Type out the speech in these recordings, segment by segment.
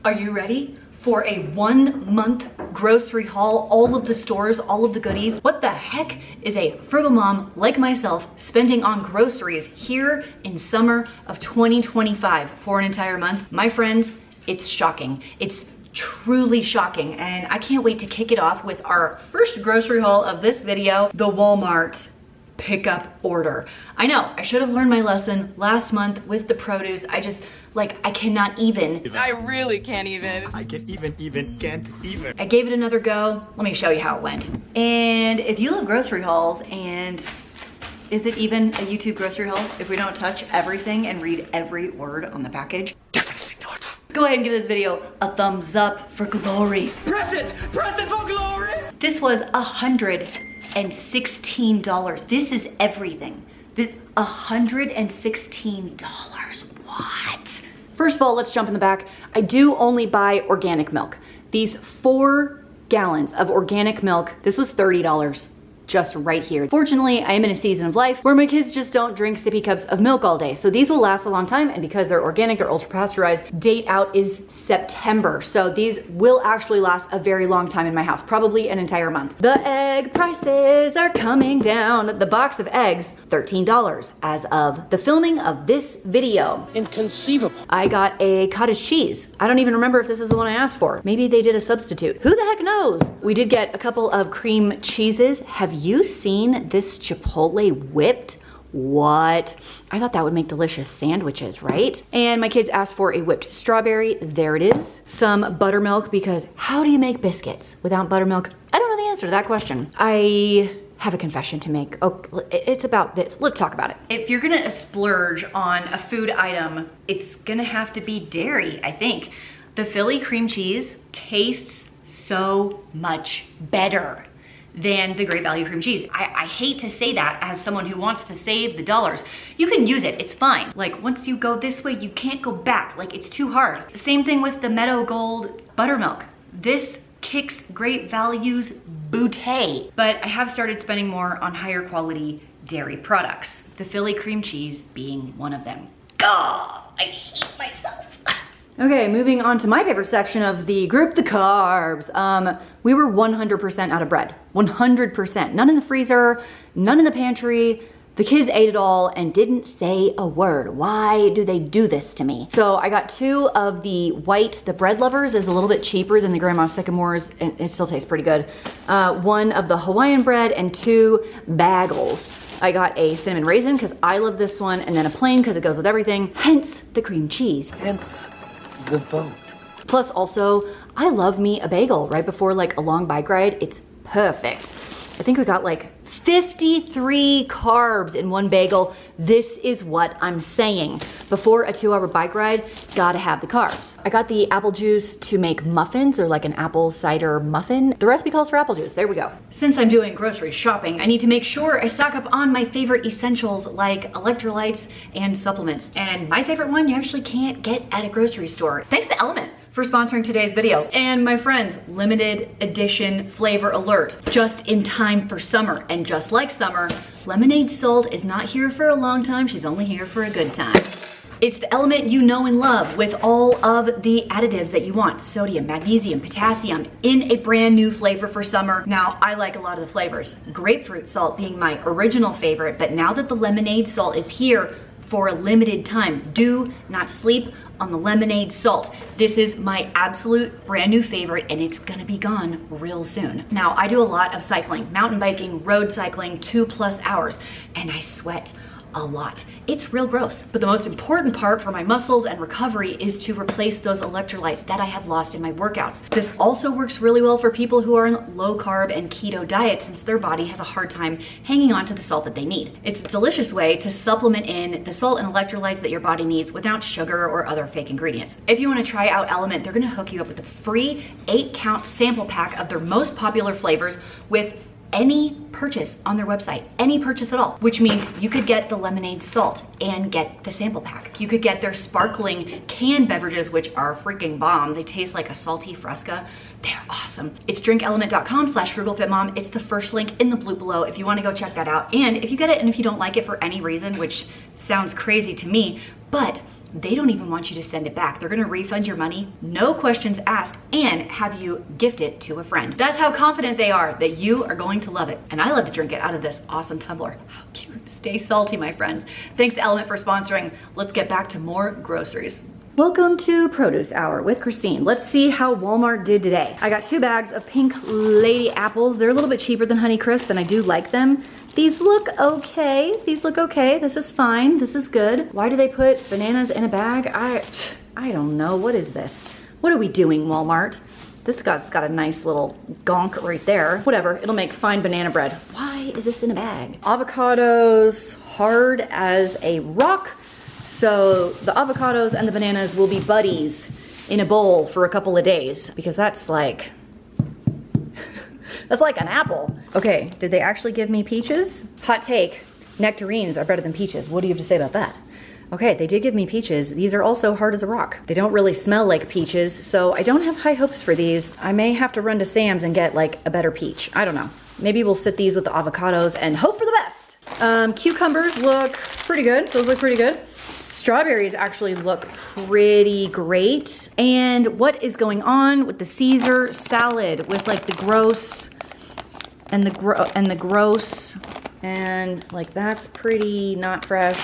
Are you ready for a 1 month grocery haul? All of the stores, all of the goodies. What the heck is a frugal mom like myself spending on groceries here in summer of 2025 for an entire month? My friends, it's shocking. It's truly shocking, and I can't wait to kick it off with our first grocery haul of this video, the Walmart pickup order. I know, I should have learned my lesson last month with the produce. I cannot even. I really can't even. I can't even. I gave it another go. Let me show you how it went. And if you love grocery hauls, and is it even a YouTube grocery haul if we don't touch everything and read every word on the package? Definitely not. Go ahead and give this video a thumbs up for glory. Press it for glory. This was $116. This is everything. This $116. What? First of all, let's jump in the back. I do only buy organic milk. These 4 gallons of organic milk, this was $30. Just right here. Fortunately, I am in a season of life where my kids just don't drink sippy cups of milk all day. So these will last a long time, and because they're organic, they're ultra pasteurized, date out is September. So these will actually last a very long time in my house, probably an entire month. The egg prices are coming down. The box of eggs, $13 as of the filming of this video. Inconceivable. I got a cottage cheese. I don't even remember if this is the one I asked for. Maybe they did a substitute. Who the heck knows? We did get a couple of cream cheeses. Have you seen this Chipotle whipped? What? I thought that would make delicious sandwiches, right? And my kids asked for a whipped strawberry. There it is. Some buttermilk, because how do you make biscuits without buttermilk? I don't know the answer to that question. I have a confession to make. Oh, it's about this. Let's talk about it. If you're gonna splurge on a food item, it's gonna have to be dairy, I think. The Philly cream cheese tastes so much better than the Great Value cream cheese. I hate to say that as someone who wants to save the dollars. You can use it, it's fine. Like, once you go this way, you can't go back. Like, it's too hard. Same thing with the Meadow Gold buttermilk. This kicks Great Value's booty. But I have started spending more on higher quality dairy products. The Philly cream cheese being one of them. God, I hate myself. Okay, moving on to my favorite section of the group, the carbs. We were 100% out of bread, 100%. None in the freezer, none in the pantry. The kids ate it all and didn't say a word. Why do they do this to me? So I got 2 of the white, the Bread Lovers is a little bit cheaper than the Grandma Sycamores, and it still tastes pretty good. 1 of the Hawaiian bread and 2 bagels. I got a cinnamon raisin because I love this one, and then a plain because it goes with everything, hence the cream cheese. Hence the boat. Plus also, I love me a bagel right before like a long bike ride. It's perfect. I think we got like 53 carbs in one bagel. This is what I'm saying. Before a 2-hour bike ride, gotta have the carbs. I got the apple juice to make muffins, or like an apple cider muffin. The recipe calls for apple juice, there we go. Since I'm doing grocery shopping, I need to make sure I stock up on my favorite essentials like electrolytes and supplements. And my favorite one you actually can't get at a grocery store. Thanks to Element for sponsoring today's video. And my friends, limited edition flavor alert, just in time for summer. And just like summer, Lemonade Salt is not here for a long time, she's only here for a good time. It's the Element you know and love with all of the additives that you want. Sodium, magnesium, potassium in a brand new flavor for summer. Now, I like a lot of the flavors. Grapefruit salt being my original favorite, but now that the Lemonade Salt is here for a limited time, do not sleep on the Lemonade Salt. This is my absolute brand new favorite, and it's gonna be gone real soon. Now, I do a lot of cycling, mountain biking, road cycling, 2+ hours, and I sweat a lot. It's real gross, but the most important part for my muscles and recovery is to replace those electrolytes that I have lost in my workouts. This also works really well for people who are in low carb and keto diets, since their body has a hard time hanging on to the salt that they need. It's a delicious way to supplement in the salt and electrolytes that your body needs without sugar or other fake ingredients. If you want to try out Element, they're going to hook you up with a free 8-count sample pack of their most popular flavors with any purchase on their website, any purchase at all, which means you could get the Lemonade Salt and get the sample pack. You could get their sparkling canned beverages, which are freaking bomb. They taste like a salty Fresca. They're awesome. It's drinkelement.com/frugalfitmom. It's the first link in the blue below if you want to go check that out. And if you get it and if you don't like it for any reason, which sounds crazy to me, but they don't even want you to send it back. They're gonna refund your money, no questions asked, and have you gift it to a friend. That's how confident they are that you are going to love it. And I love to drink it out of this awesome tumbler. How cute. Stay salty, my friends. Thanks to Element for sponsoring. Let's get back to more groceries. Welcome to Produce Hour with Christine. Let's see how Walmart did today. I got 2 bags of Pink Lady apples. They're a little bit cheaper than Honeycrisp, and I do like them. These look okay. These look okay. This is fine. This is good. Why do they put bananas in a bag? I don't know. What is this? What are we doing, Walmart? This guy's got a nice little gonk right there. Whatever, it'll make fine banana bread. Why is this in a bag? Avocados, hard as a rock. So the avocados and the bananas will be buddies in a bowl for a couple of days because that's like an apple. Okay, did they actually give me peaches? Hot take, nectarines are better than peaches. What do you have to say about that? Okay, they did give me peaches. These are also hard as a rock. They don't really smell like peaches, so I don't have high hopes for these. I may have to run to Sam's and get like a better peach. I don't know. Maybe we'll sit these with the avocados and hope for the best. Cucumbers look pretty good. Those look pretty good. Strawberries actually look pretty great. And what is going on with the Caesar salad with like the gross and the gross and like that's pretty not fresh.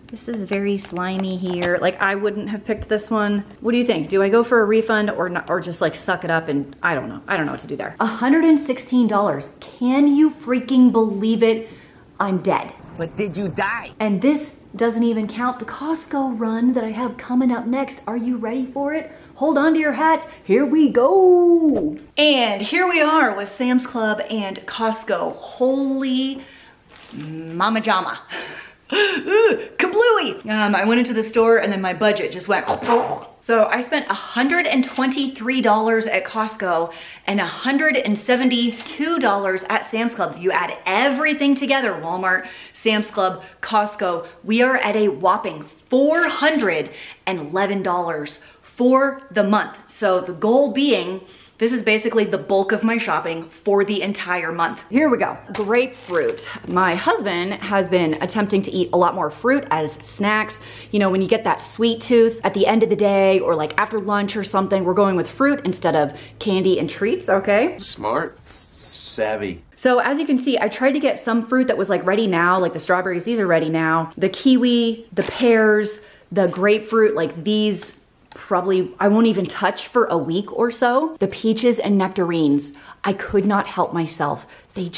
This is very slimy here. Like I wouldn't have picked this one. What do you think? Do I go for a refund or not, or just like suck it up and I don't know. I don't know what to do there. $116. Can you freaking believe it? I'm dead. But did you die? And this doesn't even count the Costco run that I have coming up next. Are you ready for it? Hold on to your hats. Here we go. And here we are with Sam's Club and Costco. Holy mama jama. Kablooey! I went into the store and then my budget just went. So I spent $123 at Costco and $172 at Sam's Club. If you add everything together, Walmart, Sam's Club, Costco, we are at a whopping $411 for the month. So the goal being, this is basically the bulk of my shopping for the entire month. Here we go. Grapefruit. My husband has been attempting to eat a lot more fruit as snacks. You know, when you get that sweet tooth at the end of the day or like after lunch or something, we're going with fruit instead of candy and treats, okay? Smart. Savvy. So as you can see, I tried to get some fruit that was like ready now, like the strawberries, these are ready now. The kiwi, the pears, the grapefruit, like these probably I won't even touch for a week or so. The peaches and nectarines, I could not help myself. They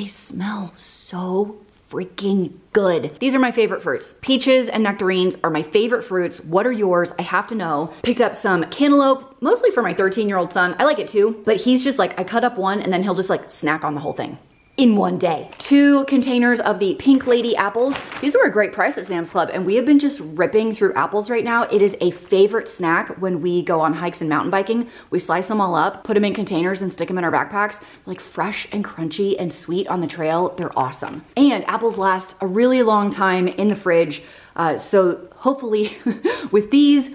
smell so freaking good. These are my favorite fruits. Peaches and nectarines are my favorite fruits. What are yours? I have to know. Picked up some cantaloupe, mostly for my 13-year-old son. I like it too, but he's just like, I cut up one and then he'll just like snack on the whole thing in one day. 2 containers of the Pink Lady apples. These were a great price at Sam's Club and we have been just ripping through apples right now. It is a favorite snack when we go on hikes and mountain biking. We slice them all up, put them in containers and stick them in our backpacks. Like fresh and crunchy and sweet on the trail. They're awesome. And apples last a really long time in the fridge. So hopefully with these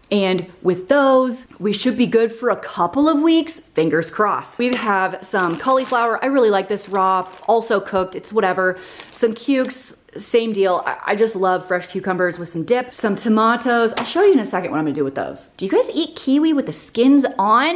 and with those, we should be good for a couple of weeks, fingers crossed. We have some cauliflower. I really like this raw, also cooked, it's whatever. Some cukes, same deal. I just love fresh cucumbers with some dip. Some tomatoes. I'll show you in a second what I'm gonna do with those. Do you guys eat kiwi with the skins on?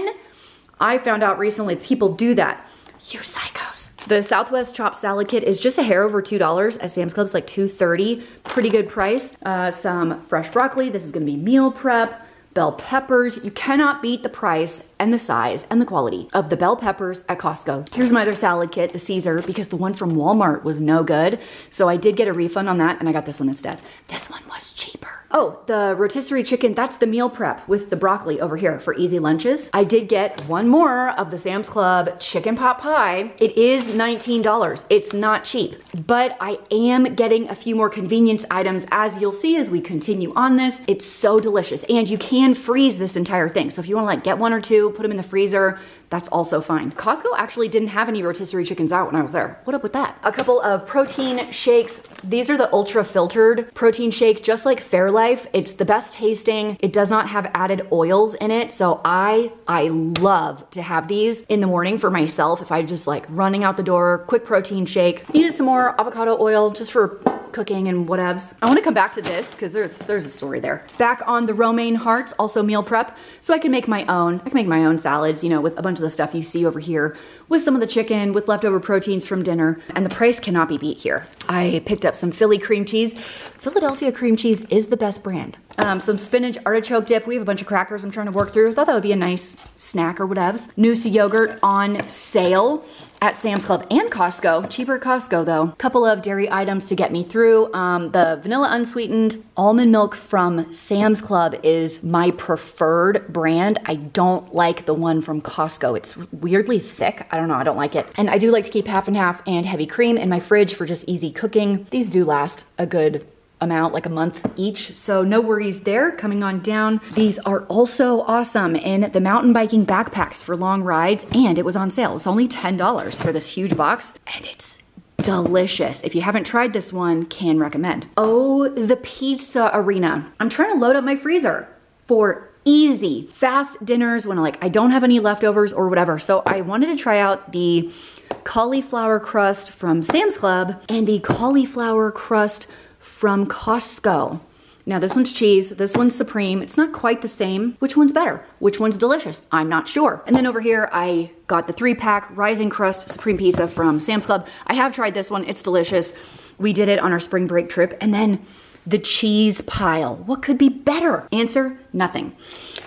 I found out recently people do that. You psychos. The Southwest chopped salad kit is just a hair over $2 at Sam's Club's like $2.30. Pretty good price. Some fresh broccoli. This is gonna be meal prep. Bell peppers. You cannot beat the price and the size and the quality of the bell peppers at Costco. Here's my other salad kit, the Caesar, because the one from Walmart was no good. So I did get a refund on that and I got this one instead. This one was cheaper. Oh, the rotisserie chicken, that's the meal prep with the broccoli over here for easy lunches. I did get one more of the Sam's Club chicken pot pie. It is $19. It's not cheap, but I am getting a few more convenience items as you'll see as we continue on this. It's so delicious and you can freeze this entire thing. So if you wanna like get 1 or 2, put them in the freezer, that's also fine. Costco actually didn't have any rotisserie chickens out when I was there. What up with that? A couple of protein shakes. These are the ultra filtered protein shake, just like Fairlife. It's the best tasting. It does not have added oils in it. So I love to have these in the morning for myself. If I just like running out the door, quick protein shake. Needed some more avocado oil just for cooking and whatevs. I want to come back to this because there's a story there. Back on the romaine hearts, also meal prep, so I can make my own. I can make my own salads, you know, with a bunch of the stuff you see over here, with some of the chicken, with leftover proteins from dinner, and the price cannot be beat here. I picked up some Philly cream cheese. Philadelphia cream cheese is the best brand. Some spinach artichoke dip. We have a bunch of crackers I'm trying to work through. I thought that would be a nice snack or whatevs. Noosa yogurt on sale at Sam's Club and Costco. Cheaper at Costco though. Couple of dairy items to get me through. The vanilla unsweetened almond milk from Sam's Club is my preferred brand. I don't like the one from Costco. It's weirdly thick. I don't know, I don't like it. And I do like to keep half and half and heavy cream in my fridge for just easy cooking. These do last a good amount, like a month each, so no worries there. Coming on down, these are also awesome in the mountain biking backpacks for long rides, and it was on sale. It's only $10 for this huge box, and it's delicious. If you haven't tried this one, can recommend. Oh, the pizza arena. I'm trying to load up my freezer for easy, fast dinners when I don't have any leftovers or whatever. So I wanted to try out the cauliflower crust from Sam's Club and the cauliflower crust from Costco. Now this one's cheese, this one's supreme. It's not quite the same. Which one's better? Which one's delicious? I'm not sure. And then over here, I got the 3-pack Rising Crust Supreme Pizza from Sam's Club. I have tried this one, it's delicious. We did it on our spring break trip. And then the cheese pile. What could be better? Answer, nothing.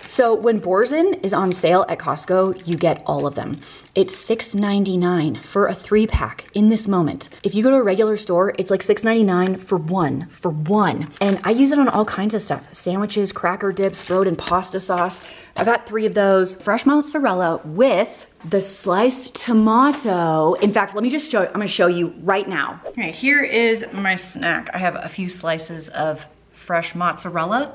So when Borzen is on sale at Costco, you get all of them. It's $6.99 for a 3-pack in this moment. If you go to a regular store, it's like $6.99 for one. And I use it on all kinds of stuff. Sandwiches, cracker dips, throw it in pasta sauce. I got 3 of those. Fresh mozzarella with the sliced tomato. In fact, let me just show, I'm gonna show you right now. Okay, here is my snack. I have a few slices of fresh mozzarella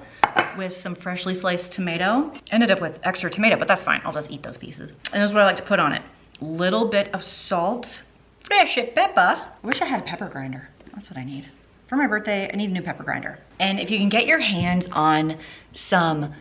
with some freshly sliced tomato. Ended up with extra tomato, but that's fine. I'll just eat those pieces. And this is what I like to put on it. Little bit of salt, fresh pepper. I wish I had a pepper grinder. That's what I need. For my birthday, I need a new pepper grinder. And if you can get your hands on some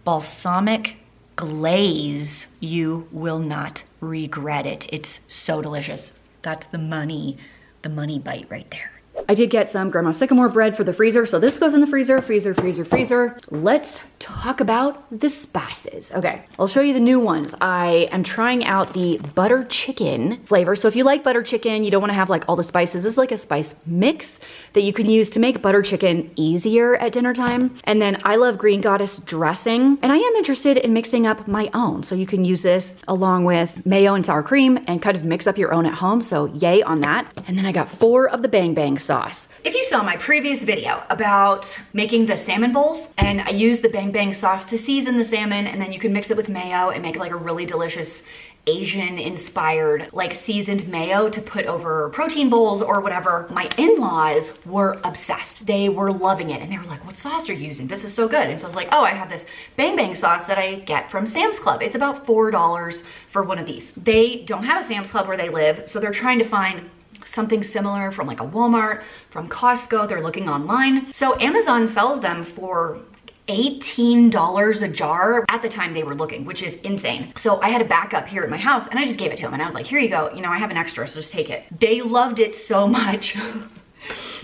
balsamic glaze, you will not regret it. It's so delicious. That's the money bite right there. I did get some Grandma Sycamore bread for the freezer, so this goes in the freezer, freezer. Let's talk about the spices. Okay, I'll show you the new ones. I am trying out the butter chicken flavor. So if you like butter chicken, you don't wanna have all the spices. This is like a spice mix that you can use to make butter chicken easier at dinner time. And then I love Green Goddess dressing, and I am interested in mixing up my own. So you can use this along with mayo and sour cream and kind of mix up your own at home. So yay on that. And then I got 4 of the Bang Bang sauce. If you saw my previous video about making the salmon bowls, and I used the Bang Bang sauce to season the salmon, and then you can mix it with mayo and make a really delicious Asian inspired seasoned mayo to put over protein bowls or whatever. My in-laws were obsessed. They were loving it, and they were like, what sauce are you using? This is so good. And so I was like, oh, I have this Bang Bang sauce that I get from Sam's Club. It's about $4 for one of these. They don't have a Sam's Club where they live, so they're trying to find something similar from a Walmart, from Costco. They're looking online. So Amazon sells them for $18 a jar at the time they were looking, which is insane. So I had a backup here at my house, and I just gave it to them, and I was like, here you go, I have an extra, so just take it. They loved it so much.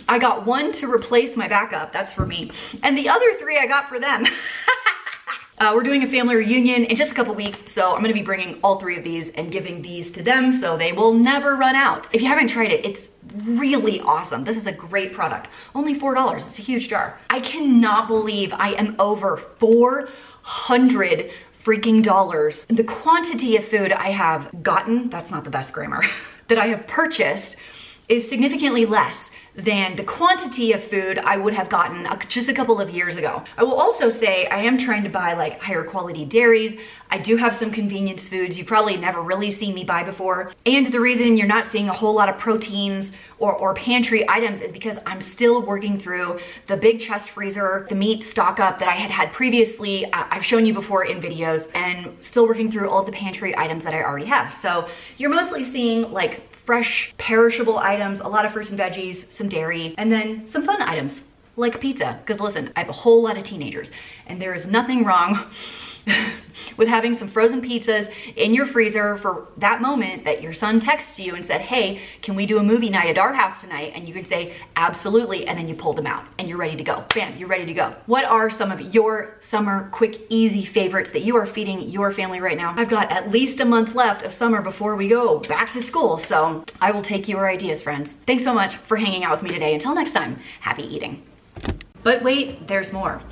I got 1 to replace my backup, that's for me, and the other 3 I got for them. We're doing a family reunion in just a couple weeks, so I'm gonna be bringing all 3 of these and giving these to them so they will never run out. If you haven't tried it, it's really awesome. This is a great product. Only $4, it's a huge jar. I cannot believe I am over 400 freaking dollars. The quantity of food I have gotten, that's not the best grammar, that I have purchased is significantly less than the quantity of food I would have gotten just a couple of years ago. I will also say I am trying to buy higher quality dairies. I do have some convenience foods you probably never really seen me buy before. And the reason you're not seeing a whole lot of proteins or pantry items is because I'm still working through the big chest freezer, the meat stock up that I had previously. I've shown you before in videos, and still working through all of the pantry items that I already have. So you're mostly seeing fresh perishable items, a lot of fruits and veggies, some dairy, and then some fun items like pizza. Because listen, I have a whole lot of teenagers, and there is nothing wrong with having some frozen pizzas in your freezer for that moment that your son texts you and said, hey, can we do a movie night at our house tonight? And you can say, absolutely, and then you pull them out and you're ready to go. Bam, you're ready to go. What are some of your summer quick, easy favorites that you are feeding your family right now? I've got at least a month left of summer before we go back to school, so I will take your ideas, friends. Thanks so much for hanging out with me today. Until next time, happy eating. But wait, there's more.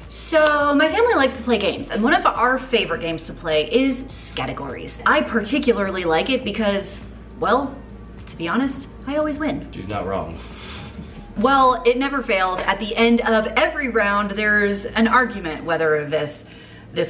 So my family likes to play games, and one of our favorite games to play is Scattergories. I particularly like it because, well, to be honest, I always win. She's not wrong. Well, it never fails. At the end of every round, there's an argument whether this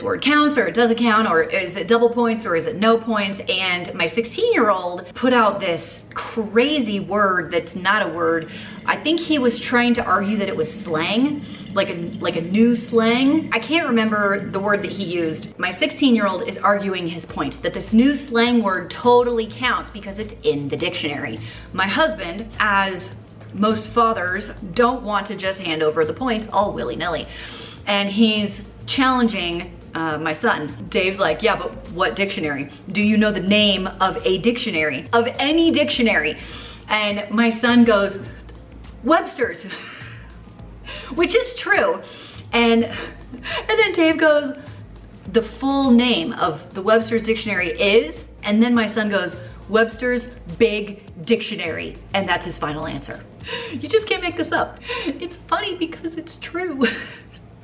word counts or it doesn't count, or is it double points or is it no points. And my 16-year-old put out this crazy word that's not a word. I think he was trying to argue that it was slang, like a new slang. I can't remember the word that he used. My 16-year-old is arguing his point that this new slang word totally counts because it's in the dictionary. My husband, as most fathers, don't want to just hand over the points all willy-nilly. And he's challenging my son. Dave's like, yeah, but what dictionary? Do you know the name of a dictionary? Of any dictionary? And my son goes, Webster's, which is true. And then Dave goes, the full name of the Webster's dictionary is, and then my son goes, Webster's Big Dictionary. And that's his final answer. You just can't make this up. It's funny because it's true.